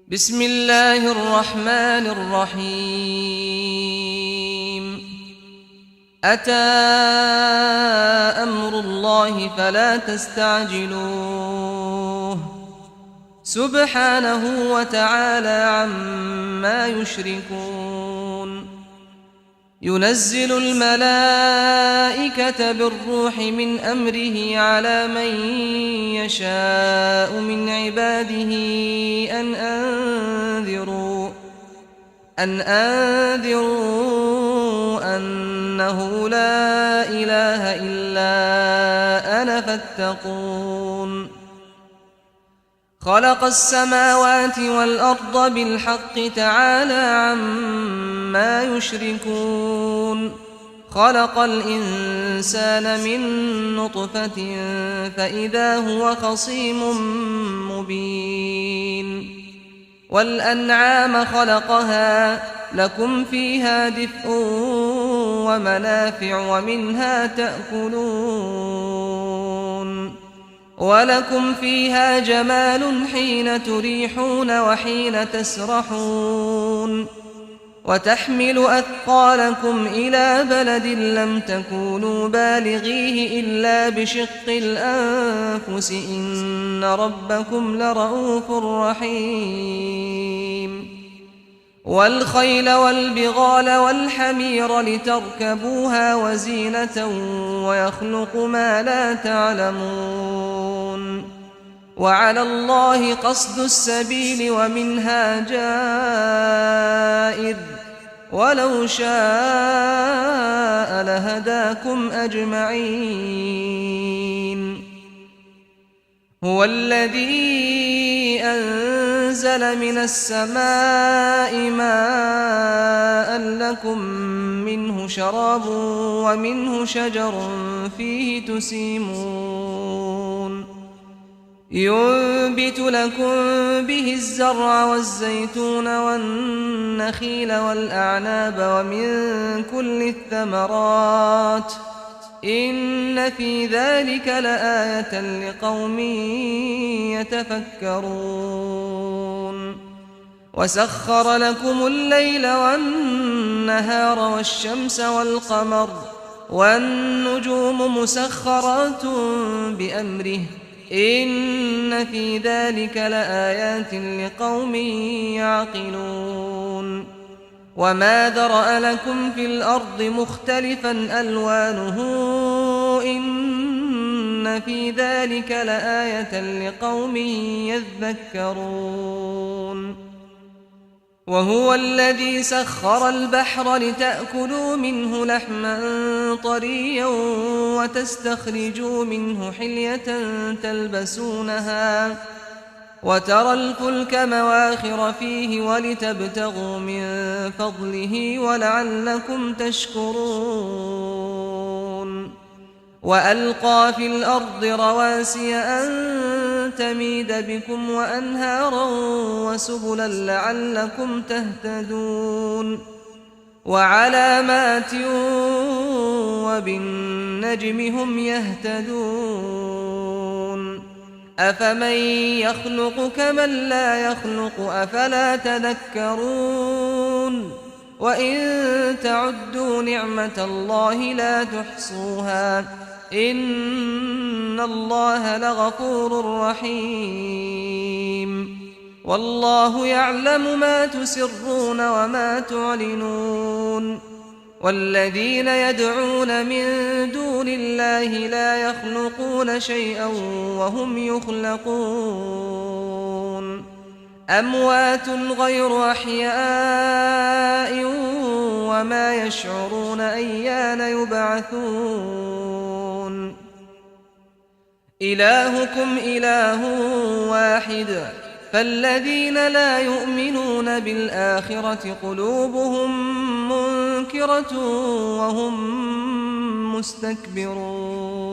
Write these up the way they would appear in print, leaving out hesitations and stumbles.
بسم الله الرحمن الرحيم أتى أمر الله فلا تستعجلوه سبحانه وتعالى عما يشركون ينزل الملائكة بالروح من أمره على من يشاء من عباده أن أنذروا أنه لا إله إلا أنا فاتقون خلق السماوات والأرض بالحق تعالى عما يشركون خلق الإنسان من نطفة فإذا هو خصيم مبين والأنعام خلقها لكم فيها دفء ومنافع ومنها تأكلون ولكم فيها جمال حين تريحون وحين تسرحون وتحمل أثقالكم إلى بلد لم تكونوا بالغيه إلا بشق الأنفس إن ربكم لرؤوف رحيم والخيل والبغال والحمير لتركبوها وزينة ويخلق ما لا تعلمون وعلى الله قصد السبيل ومنها جائر ولو شاء لهداكم أجمعين هو الذي أنزل من السماء ماء لكم منه شراب ومنه شجر فيه تسيمون ينبت لكم به الزرع والزيتون والنخيل والأعناب ومن كل الثمرات إن في ذلك لآية لقوم يتفكرون وسخر لكم الليل والنهار والشمس والقمر والنجوم مسخرات بأمره إن في ذلك لآيات لقوم يعقلون وما ذرأ لكم في الأرض مختلفا ألوانه إن في ذلك لآية لقوم يذكرون وهو الذي سخر البحر لتأكلوا منه لحما طريا وتستخرجوا منه حلية تلبسونها وترى الفلك مواخر فيه ولتبتغوا من فضله ولعلكم تشكرون وألقى في الأرض رواسي أن تميد بكم وأنهارا وسبلا لعلكم تهتدون وعلامات وبالنجم هم يهتدون أفمن يخلق كمن لا يخلق أفلا تذكرون وإن تعدوا نعمة الله لا تحصوها إن الله لغفور رحيم والله يعلم ما تسرون وما تعلنون والذين يدعون من دون الله لا يخلقون شيئا وهم يخلقون أموات غير أحياء وما يشعرون أيان يبعثون إلهكم إله واحد فالذين لا يؤمنون بالآخرة قلوبهم منكرة وهم مستكبرون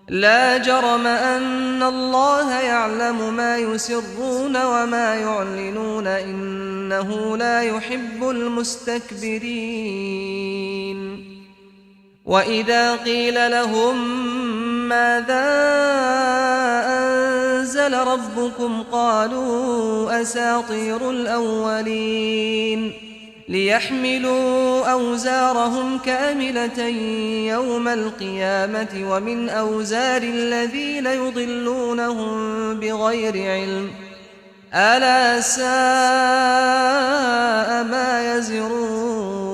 لا جرم أن الله يعلم ما يسرون وما يعلنون إنه لا يحب المستكبرين وإذا قيل لهم ماذا أنزل أنزل ربكم قالوا أساطير الأولين ليحملوا أوزارهم كاملة يوم القيامة ومن أوزار الذين يضلونهم بغير علم ألا ساء ما يزرون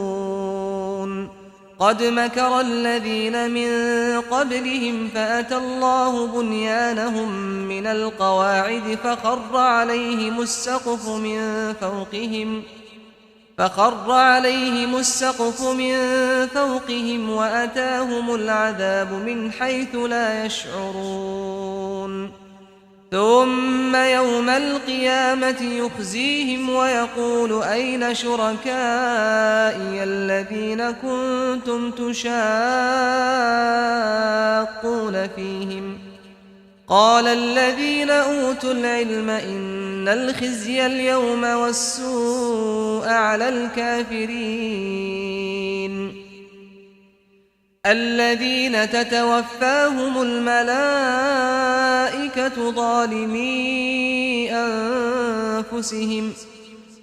قد مكر الذين من قبلهم فأتى الله بنيانهم من القواعد فخر عليهم السقف من فوقهم وأتاهم العذاب من حيث لا يشعرون ثم يوم القيامة يخزيهم ويقول أين شركائي الذين كنتم تشاقون فيهم قال الذين أوتوا العلم إن الخزي اليوم والسوء على الكافرين الذين تتوفاهم الملائكة ظالمي أنفسهم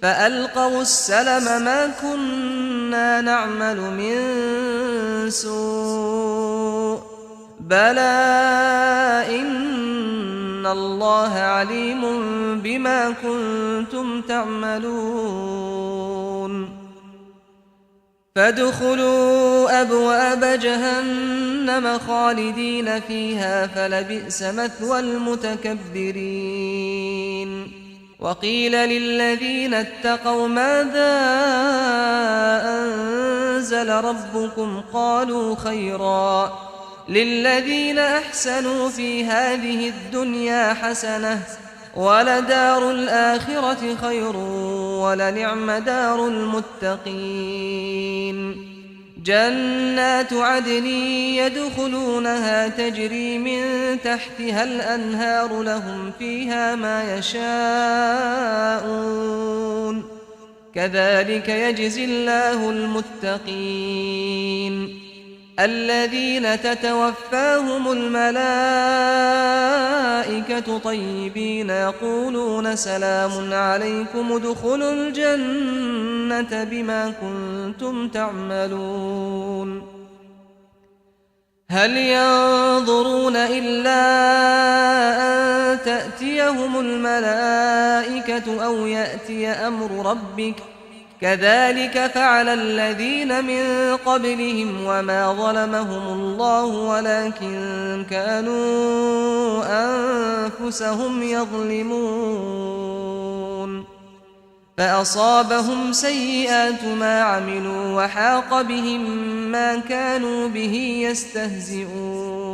فألقوا السلم ما كنا نعمل من سوء بلى إن الله عليم بما كنتم تعملون فادخلوا أبواب جهنم خالدين فيها فلبئس مثوى المتكبرين وقيل للذين اتقوا ماذا أنزل ربكم قالوا خيرا للذين أحسنوا في هذه الدنيا حسنة ولدار الآخرة خير ولنعم دار المتقين جنات عدن يدخلونها تجري من تحتها الأنهار لهم فيها ما يشاءون كذلك يجزي الله المتقين الذين تتوفاهم الملائكة طيبين يقولون سلام عليكم ادخلوا الجنة بما كنتم تعملون هل ينظرون إلا أن تأتيهم الملائكة أو يأتي أمر ربك كذلك فعل الذين من قبلهم وما ظلمهم الله ولكن كانوا أنفسهم يظلمون فأصابهم سيئات ما عملوا وحاق بهم ما كانوا به يستهزئون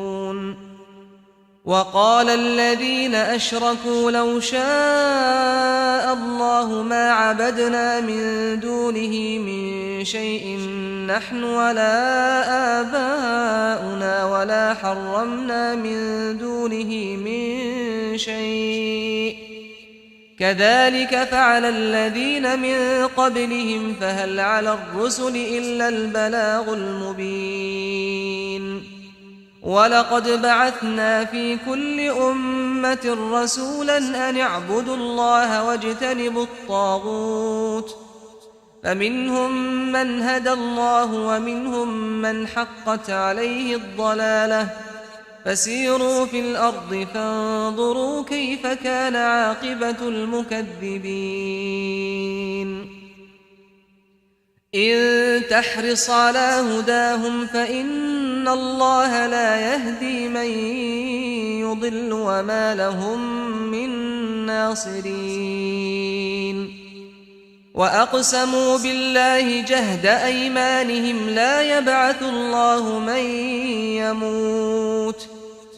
وقال الذين أشركوا لو شاء الله ما عبدنا من دونه من شيء نحن ولا آباؤنا ولا حرمنا من دونه من شيء كذلك فعل الذين من قبلهم فهل على الرسل إلا البلاغ المبين ولقد بعثنا في كل أمة رسولا أن اعبدوا الله واجتنبوا الطاغوت فمنهم من هدى الله ومنهم من حقت عليه الضلالة فسيروا في الأرض فانظروا كيف كان عاقبة المكذبين إن تحرص على هداهم فإن الله لا يهدي من يضل وما لهم من ناصرين وأقسموا بالله جهد أيمانهم لا يبعث الله من يموت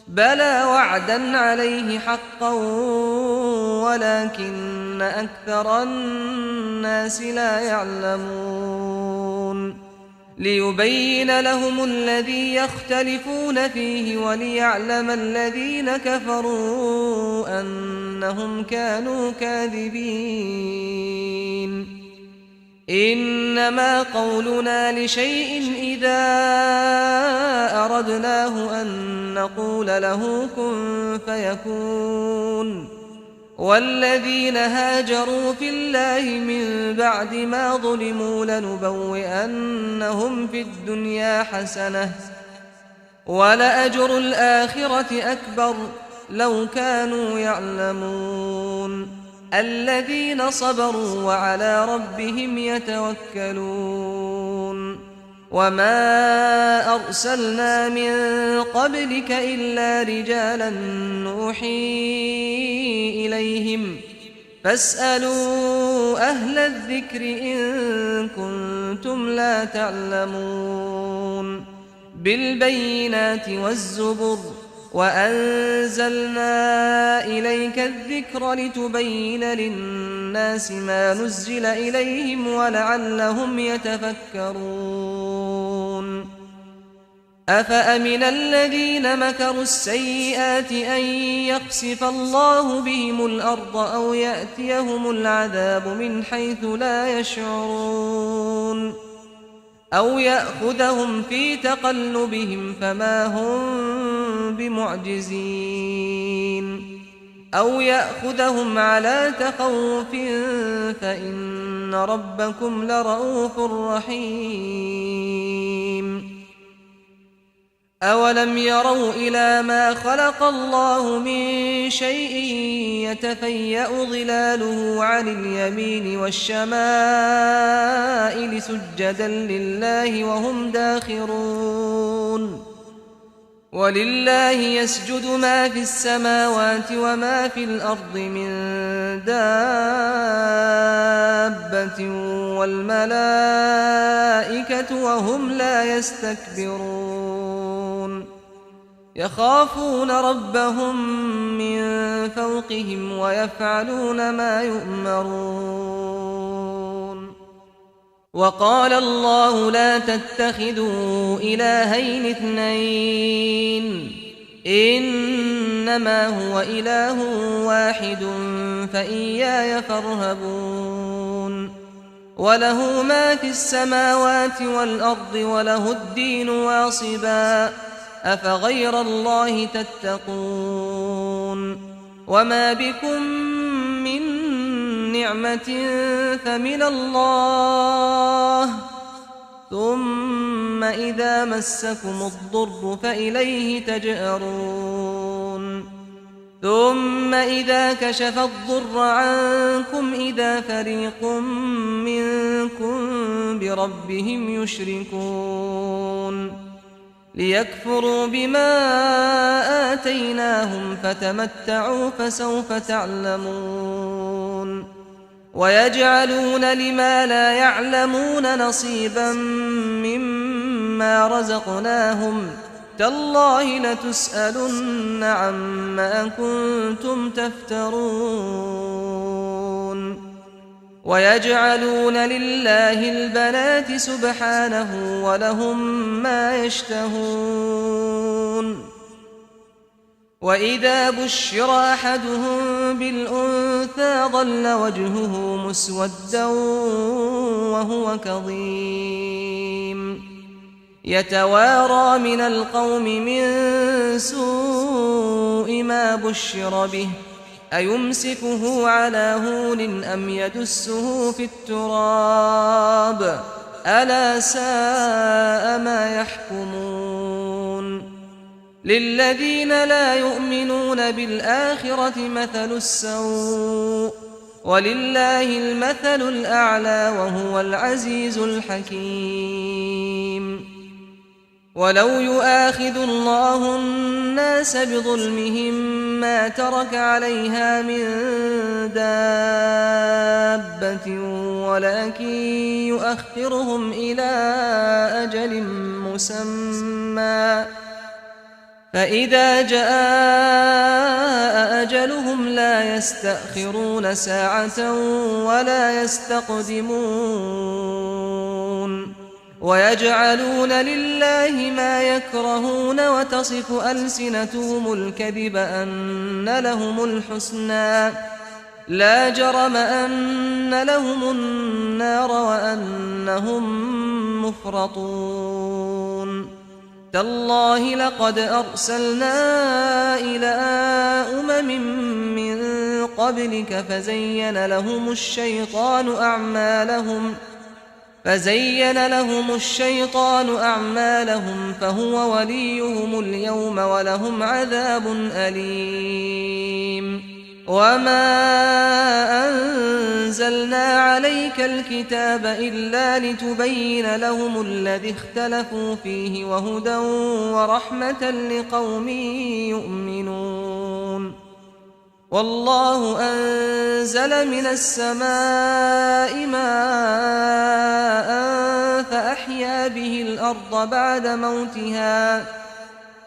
بلى وعدا عليه حقا ولكن أكثر الناس لا يعلمون ليبين لهم الذي يختلفون فيه وليعلم الذين كفروا أنهم كانوا كاذبين إنما قولنا لشيء إذا أردناه أن نقول له كن فيكون والذين هاجروا في الله من بعد ما ظلموا لنبوئنهم في الدنيا حسنة ولأجر الآخرة أكبر لو كانوا يعلمون الذين صبروا وعلى ربهم يتوكلون وما أرسلنا من قبلك إلا رجالا نوحي إليهم فاسألوا أهل الذكر إن كنتم لا تعلمون بالبينات والزبر وأنزلنا إليك الذكر لتبين للناس ما نزل إليهم ولعلهم يتفكرون أفأمن الذين مكروا السيئات أن يخسف الله بهم الأرض أو يأتيهم العذاب من حيث لا يشعرون أو يأخذهم في تقلبهم فما هم بمعجزين أو يأخذهم على تخوف فإن ربكم لرؤوف رحيم أولم يروا إلى ما خلق الله من شيء يتفيأ ظلاله عن اليمين والشمائل سجدا لله وهم داخرون ولله يسجد ما في السماوات وما في الأرض من دابة والملائكة وهم لا يستكبرون يخافون ربهم من فوقهم ويفعلون ما يؤمرون وقال الله لا تتخذوا إلهين اثنين إنما هو إله واحد فإياي فارهبون وله ما في السماوات والأرض وله الدين واصبا أفغير الله تتقون وما بكم من نعمة فمن الله ثم إذا مسكم الضر فإليه تجأرون ثم إذا كشف الضر عنكم إذا فريق منكم بربهم يشركون ليكفروا بما آتيناهم فتمتعوا فسوف تعلمون ويجعلون لما لا يعلمون نصيبا مما رزقناهم تالله لتسألن عما كنتم تفترون ويجعلون لله البنات سبحانه ولهم ما يشتهون وإذا بشر أحدهم بالأنثى ظل وجهه مسودا وهو كظيم يتوارى من القوم من سوء ما بشر به أيمسكه على هون أم يدسه في التراب ألا ساء ما يحكمون للذين لا يؤمنون بالآخرة مثل السوء ولله المثل الأعلى وهو العزيز الحكيم ولو يؤاخذ الله الناس بظلمهم ما ترك عليها من دابة ولكن يؤخرهم إلى أجل مسمى فإذا جاء أجلهم لا يستأخرون ساعة ولا يستقدمون ويجعلون لله ما يكرهون وتصف ألسنتهم الكذب أن لهم الحسنى لا جرم أن لهم النار وأنهم مفرطون تالله لقد أرسلنا إلى من قبلك فزين لهم الشيطان أعمالهم فهو وليهم اليوم ولهم عذاب أليم وما أنزلنا عليك الكتاب إلا لتبين لهم الذي اختلفوا فيه وهدى ورحمة لقوم يؤمنون والله أنزل من السماء ماء فأحيا به الأرض بعد موتها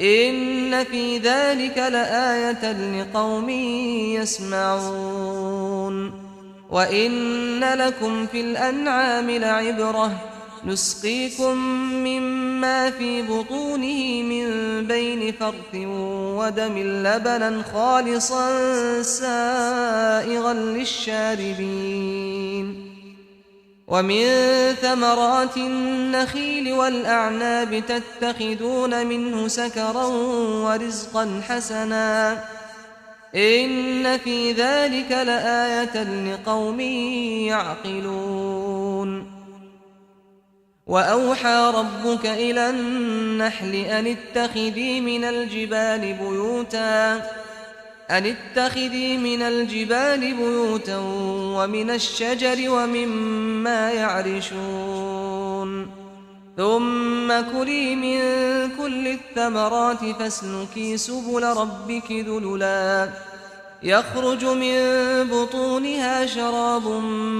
إن في ذلك لآية لقوم يسمعون وإن لكم في الأنعام لعبرة نسقيكم مما في بطونه من بين فرث ودم لبنا خالصا سائغا للشاربين ومن ثمرات النخيل والأعناب تتخذون منه سكرا ورزقا حسنا إن في ذلك لآية لقوم يعقلون وأوحى ربك إلى النحل أن اتخذي من الجبال بيوتا ومن الشجر ومما يعرشون ثم كلي من كل الثمرات فاسلكي سبل ربك ذللا يخرج من بطونها شراب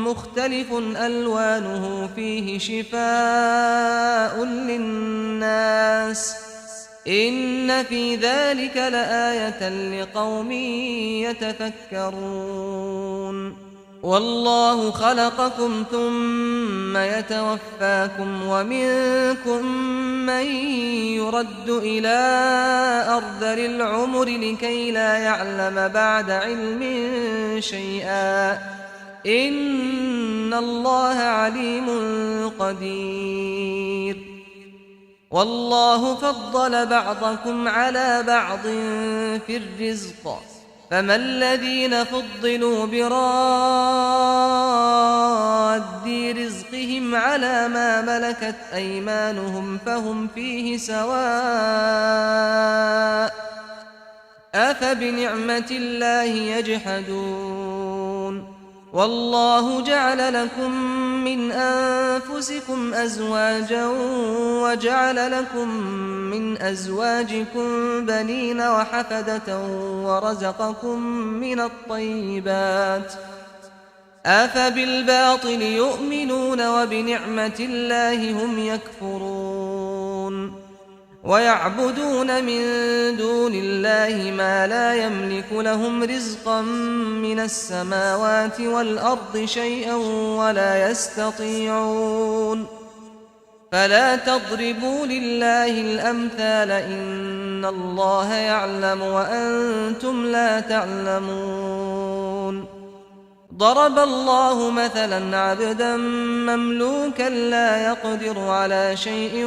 مختلف ألوانه فيه شفاء للناس إن في ذلك لآية لقوم يتفكرون والله خلقكم ثم يتوفاكم ومنكم من يرد إلى أرذل العمر لكي لا يعلم بعد علم شيئا إن الله عليم قدير والله فضل بعضكم على بعض في الرزق فما الذين فضلوا براد رزقهم على ما ملكت أيمانهم فهم فيه سواء أفبنعمة الله يجحدون والله جعل لكم من أنفسكم أزواجا وجعل لكم من أزواجكم بنين وحفدة ورزقكم من الطيبات أفبالباطل يؤمنون وبنعمة الله هم يكفرون ويعبدون من دون الله ما لا يملك لهم رزقا من السماوات والأرض شيئا ولا يستطيعون فلا تضربوا لله الأمثال إن الله يعلم وأنتم لا تعلمون ضرب الله مثلا عبدا مملوكا لا يقدر على شيء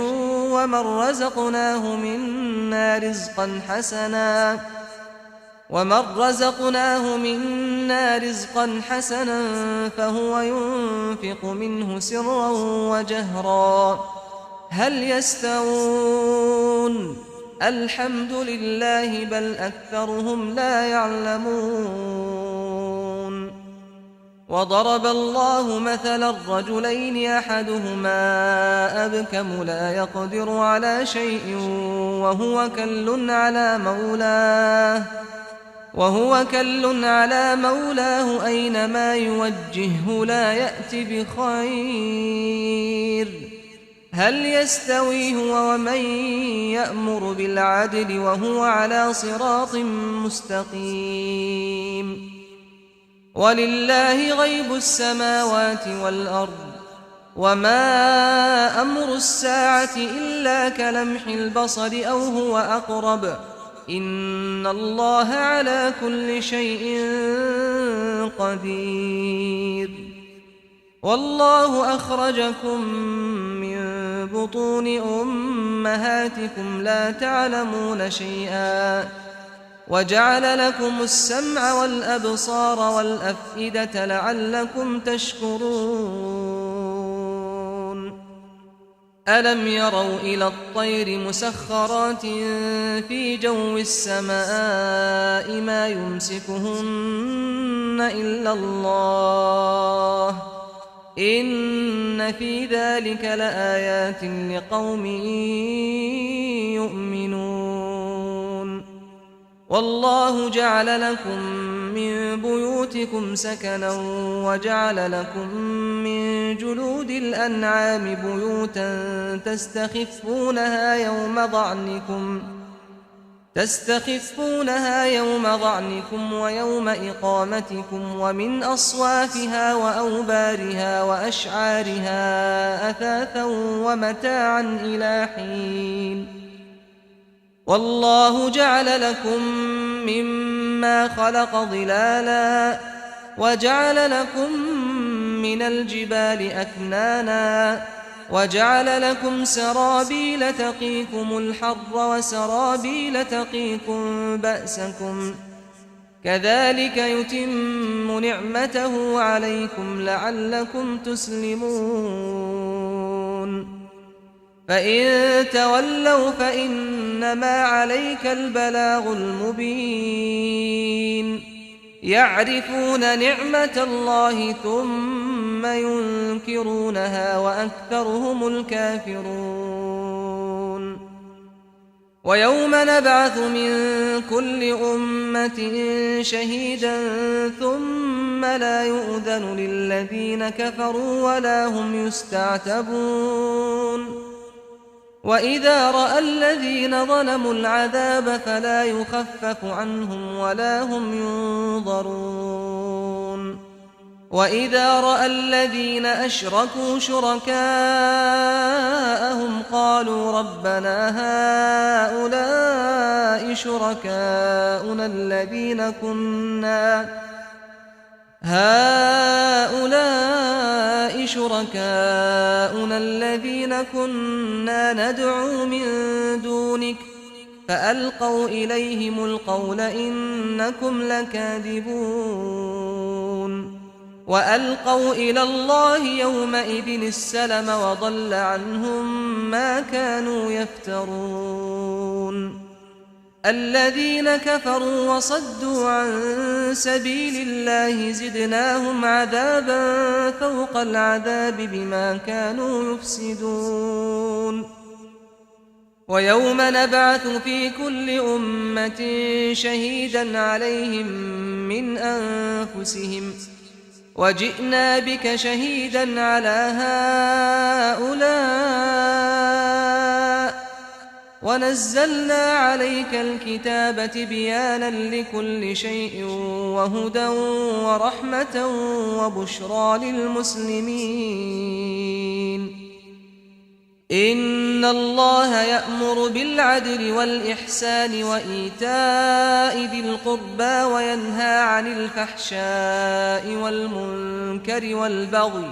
ومن رزقناه منا رزقا حسنا فهو ينفق منه سرا وجهرا هل يستوون الحمد لله بل أكثرهم لا يعلمون وضرب الله مثلا رجلين أحدهما أبكم لا يقدر على شيء وهو كل على مولاه أينما يوجهه لا يأتي بخير هل يستوي هو ومن يأمر بالعدل وهو على صراط مستقيم ولله غيب السماوات والأرض وما أمر الساعة إلا كلمح البصر أو هو أقرب إن الله على كل شيء قدير والله أخرجكم من بطون أمهاتكم لا تعلمون شيئا وجعل لكم السمع والأبصار والأفئدة لعلكم تشكرون ألم يروا إلى الطير مسخرات في جو السماء ما يمسكهن إلا الله إن في ذلك لآيات لقوم يؤمنون والله جعل لكم من بيوتكم سكنا وجعل لكم من جلود الأنعام بيوتا تستخفونها يوم ضعنكم ويوم إقامتكم ومن أصوافها وأوبارها وأشعارها أثاثا ومتاعا إلى حين والله جعل لكم مما خلق ظلالا وجعل لكم من الجبال أكنانا وجعل لكم سرابيل تقيكم الحر وسرابيل تقيكم بأسكم كذلك يتم نعمته عليكم لعلكم تسلمون فإن تولوا فإنما عليك البلاغ المبين يعرفون نعمة الله ثم ينكرونها وأكثرهم الكافرون ويوم نبعث من كل أمة شهيدا ثم لا يؤذن للذين كفروا ولا هم يستعتبون وإذا رأى الذين ظلموا العذاب فلا يخفف عنهم ولا هم ينظرون وإذا رأى الذين أشركوا شركاءهم قالوا ربنا هؤلاء شركاؤنا الذين كنا ندعو من دونك فألقوا إليهم القول إنكم لكاذبون وألقوا إلى الله يومئذ السلم وضل عنهم ما كانوا يفترون الذين كفروا وصدوا عن سبيل الله زدناهم عذابا فوق العذاب بما كانوا يفسدون ويوم نبعث في كل أمة شهيدا عليهم من أنفسهم وجئنا بك شهيدا على هؤلاء ونزلنا عليك الكتاب تبيانا لكل شيء وهدى ورحمة وبشرى للمسلمين إن الله يأمر بالعدل والإحسان وإيتاء ذي القربى وينهى عن الفحشاء والمنكر والبغي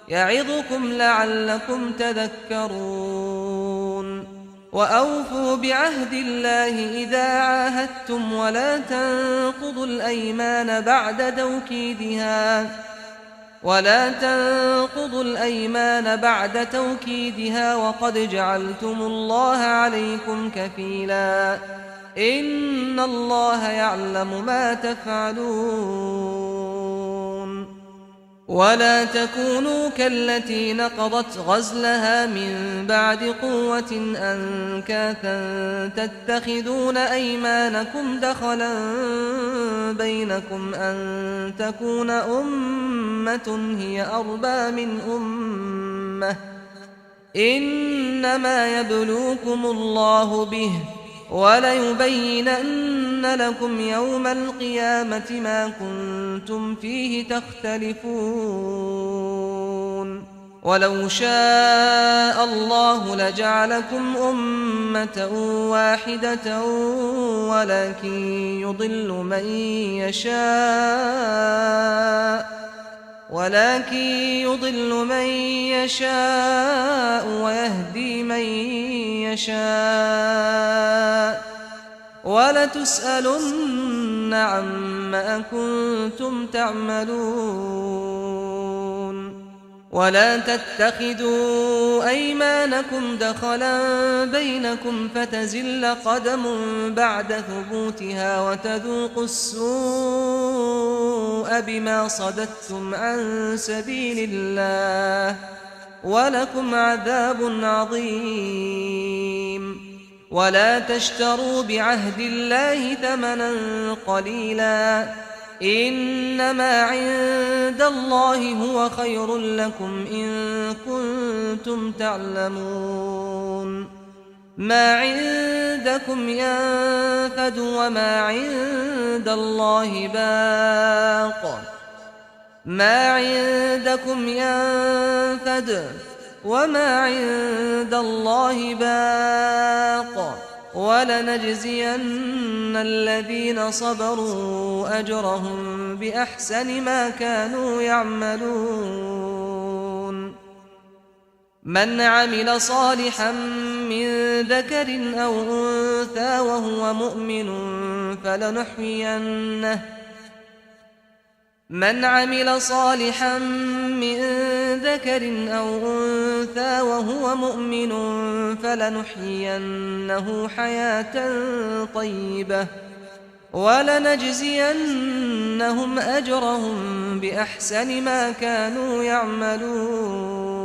يعظكم لعلكم تذكرون وأوفوا بعهد الله إذا عاهدتم ولا تنقضوا الأيمان بعد توكيدها وقد جعلتم الله عليكم كفيلا إن الله يعلم ما تفعلون ولا تكونوا كالتي نقضت غزلها من بعد قوة أنكاثا تتخذون أيمانكم دخلا بينكم أن تكون أمة هي أربى من أمة إنما يبلوكم الله به وليبينن لكم يوم القيامة ما كنتم فيه تختلفون ولو شاء الله لجعلكم أمة واحدة ولكن يضل من يشاء ويهدي من يشاء ولتسألن عما كنتم تعملون ولا تتخذوا أيمانكم دخلا بينكم فتزل قدم بعد ثبوتها وتذوقوا السوء بما صددتم عن سبيل الله ولكم عذاب عظيم ولا تشتروا بعهد الله ثمنا قليلا إنما عند الله هو خير لكم إن كنتم تعلمون ما عندكم ينفد وما عند الله باق ما عندكم ينفد وما عند الله باق ولنجزين الذين صبروا أجرهم بأحسن ما كانوا يعملون من عمل صالحا من ذكر أو أنثى وهو مؤمن فلنحيينه حياة طيبة ولنجزينهم أجرهم بأحسن ما كانوا يعملون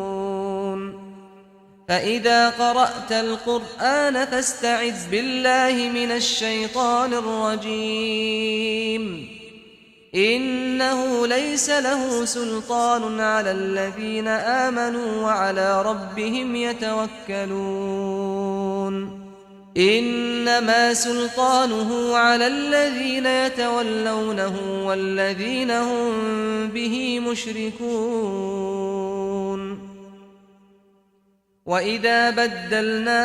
فإذا قرأت القرآن فاستعذ بالله من الشيطان الرجيم إنه ليس له سلطان على الذين آمنوا وعلى ربهم يتوكلون إنما سلطانه على الذين يتولونه والذين هم به مشركون وإذا بدلنا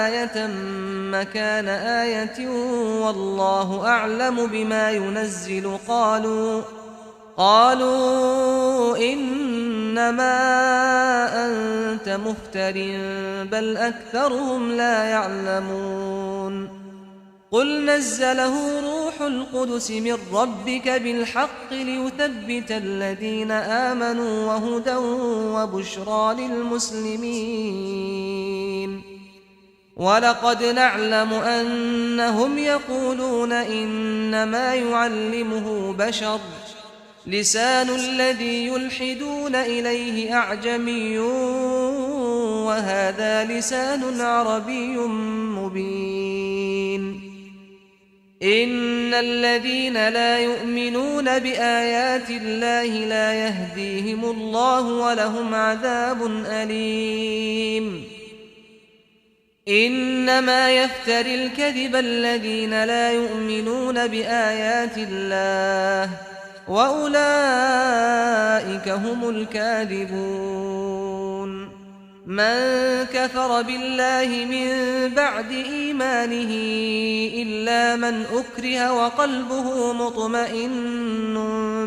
آية مكان آية والله أعلم بما ينزل قالوا إنما أنت مفتر بل أكثرهم لا يعلمون قل نزله روح القدس من ربك بالحق ليثبت الذين آمنوا وهدى وبشرى للمسلمين ولقد نعلم أنهم يقولون إنما يعلمه بشر لسان الذي يلحدون إليه أعجمي وهذا لسان عربي مبين إن الذين لا يؤمنون بآيات الله لا يهديهم الله ولهم عذاب أليم إنما يفتري الكذب الذين لا يؤمنون بآيات الله وأولئك هم الكاذبون من كفر بالله من بعد إيمانه إلا من أكره وقلبه مطمئن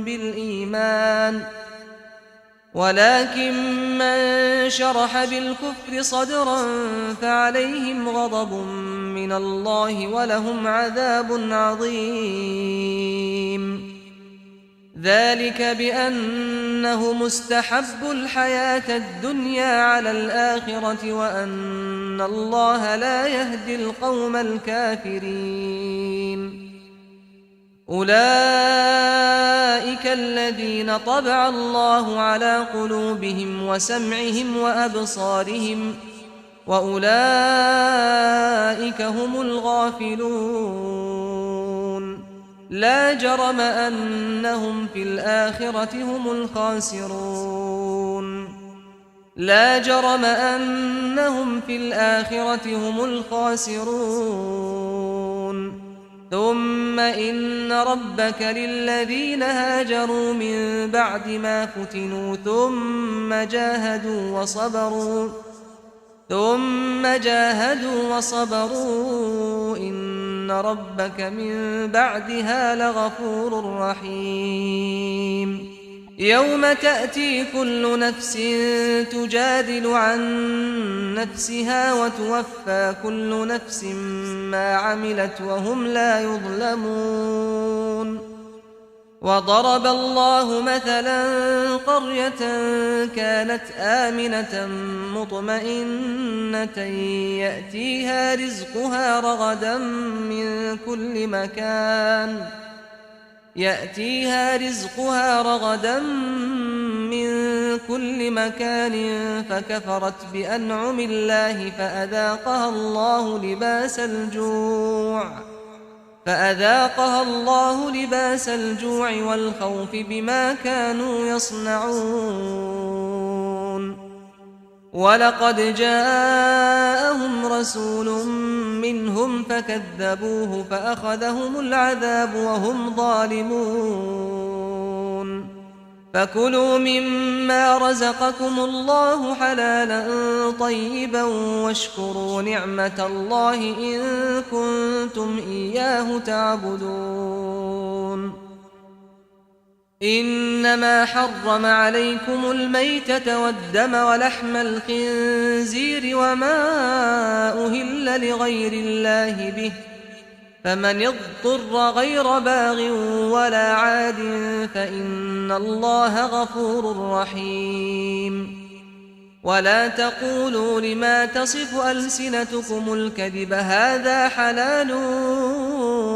بالإيمان ولكن من شرح بالكفر صدرا فعليهم غضب من الله ولهم عذاب عظيم ذلك بأنه مستحب الحياة الدنيا على الآخرة وأن الله لا يهدي القوم الكافرين أولئك الذين طبع الله على قلوبهم وسمعهم وأبصارهم وأولئك هم الغافلون لا جرم أنهم في الآخرة هم الخاسرون ثم إن ربك للذين هاجروا من بعد ما فتنوا ثم جاهدوا وصبروا إن ربك من بعدها لغفور رحيم يوم تأتي كل نفس تجادل عن نفسها وتوفى كل نفس ما عملت وهم لا يظلمون وضرب الله مثلا قرية كانت آمنة مطمئنة يأتيها رزقها رغدا من كل مكان فكفرت بأنعم الله فأذاقها الله لباس الجوع والخوف بما كانوا يصنعون ولقد جاءهم رسول منهم فكذبوه فأخذهم العذاب وهم ظالمون فكلوا مما رزقكم الله حلالا طيبا واشكروا نعمة الله إن كنتم إياه تعبدون إنما حرم عليكم الميتة والدم ولحم الخنزير وما أهل لغير الله به فمن اضطر غير باغ ولا عاد فإن الله غفور رحيم ولا تقولوا لما تصف ألسنتكم الكذب هذا حلال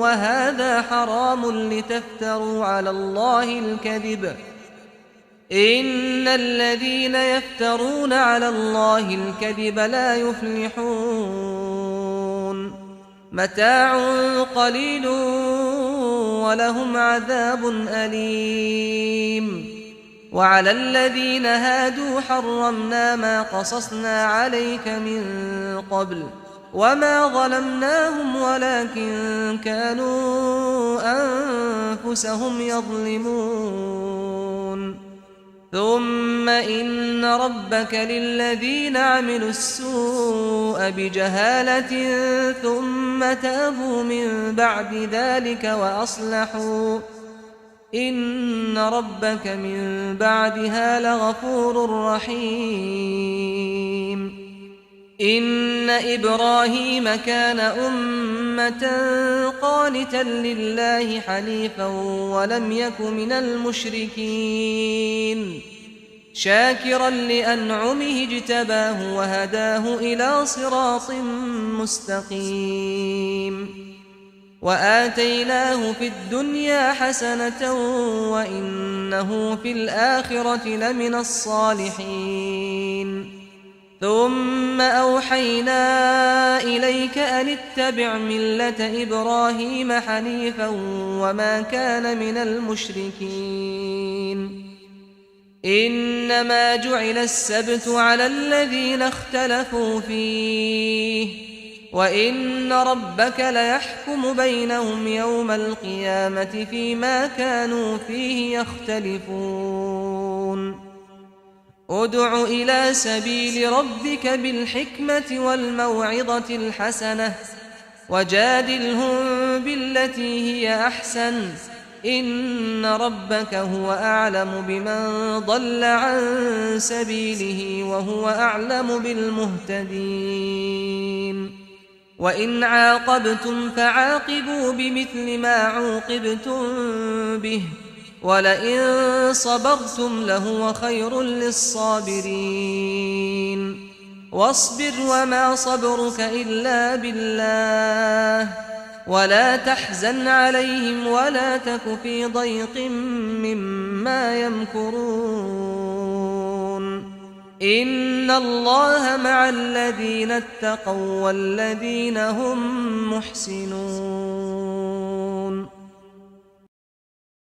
وهذا حرام لتفتروا على الله الكذب إن الذين يفترون على الله الكذب لا يفلحون متاع قليل ولهم عذاب أليم وعلى الذين هادوا حرمنا ما قصصنا عليك من قبل وما ظلمناهم ولكن كانوا أنفسهم يظلمون ثم إن ربك للذين عملوا السوء بجهالة ثم تابوا من بعد ذلك وأصلحوا إن ربك من بعدها لغفور رحيم إن إبراهيم كان أمة قانتا لله حنيفا ولم يك من المشركين شاكرا لأنعمه اجتباه وهداه إلى صراط مستقيم وآتيناه في الدنيا حسنة وإنه في الآخرة لمن الصالحين ثم أوحينا إليك أن اتبع ملة إبراهيم حنيفا وما كان من المشركين إنما جعل السبت على الذين اختلفوا فيه وإن ربك ليحكم بينهم يوم القيامة فيما كانوا فيه يختلفون ادع إلى سبيل ربك بالحكمة والموعظة الحسنة وجادلهم بالتي هي أحسن إن ربك هو أعلم بمن ضل عن سبيله وهو أعلم بالمهتدين وإن عاقبتم فعاقبوا بمثل ما عوقبتم به ولئن صبرتم لهو خير للصابرين واصبر وما صبرك إلا بالله ولا تحزن عليهم ولا تك في ضيق مما يمكرون إن الله مع الذين اتقوا والذين هم محسنون